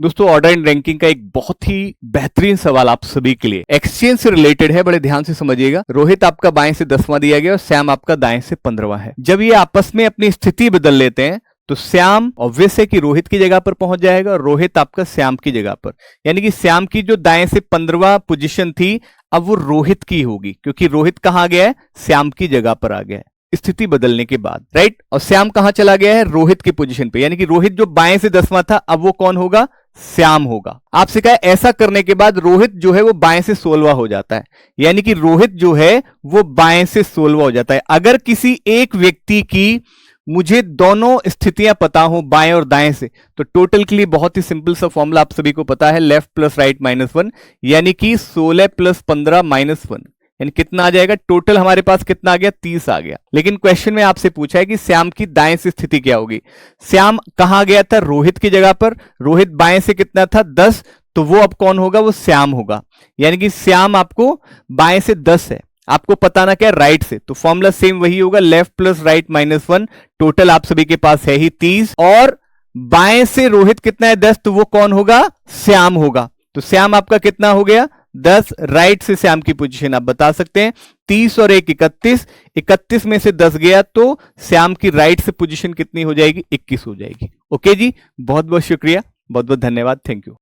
दोस्तों order and ranking का एक बहुत ही बेहतरीन सवाल आप सभी के लिए एक्सचेंज से रिलेटेड है, बड़े ध्यान से समझिएगा। रोहित आपका बाएं से 10वां दिया गया और श्याम आपका दाएं से 15वां है। जब ये आपस में अपनी स्थिति बदल लेते हैं तो श्याम ऑब्वियस है कि रोहित की जगह पर पहुंच जाएगा और रोहित आपका श्याम की जगह पर, यानी कि श्याम की जो दाएं से 15वां पोजीशन थी अब वो रोहित की होगी, क्योंकि रोहित कहां गया है, श्याम की जगह पर आ गया है स्थिति बदलने के बाद, राइट। और श्याम कहां चला गया है, रोहित की पोजीशन पे, यानी कि रोहित जो बाएं से 10वां था अब वो कौन होगा, श्याम होगा। आपसे कहा ऐसा करने के बाद रोहित जो है वो बाएं से 16वां हो जाता है, यानी कि रोहित जो है वो बाएं से 16वां हो जाता है। अगर किसी एक व्यक्ति की मुझे दोनों स्थितियां पता हो बाएं और दाएं से, तो टोटल के लिए बहुत ही सिंपल सा फॉर्मूला आप सभी को पता है, लेफ्ट प्लस राइट -1, यानी कि 16 + 15 -1, यानी कितना आ जाएगा, टोटल हमारे पास कितना आ गया, 30 आ गया। लेकिन क्वेश्चन में आपसे पूछा है कि श्याम की दाएं से स्थिति क्या होगी। श्याम कहां गया था, रोहित की जगह पर, रोहित बाएं से कितना था, 10, तो वो अब कौन होगा, वो श्याम होगा। यानी कि श्याम आपको बाएं से 10 है, आपको पता ना क्या राइट से, तो फॉर्मूला सेम वही होगा, लेफ्ट प्लस राइट -1, टोटल आप सभी के पास है ही 30, और बाएं से रोहित कितना है, 10, तो वो कौन होगा, श्याम होगा। तो श्याम आपका कितना हो गया, 10, राइट से श्याम की पोजीशन आप बता सकते हैं 30 और 1 31, 31 में से 10 गया तो श्याम की राइट से पोजीशन कितनी हो जाएगी, 21 हो जाएगी। ओके जी, बहुत बहुत शुक्रिया, बहुत बहुत धन्यवाद, थैंक यू।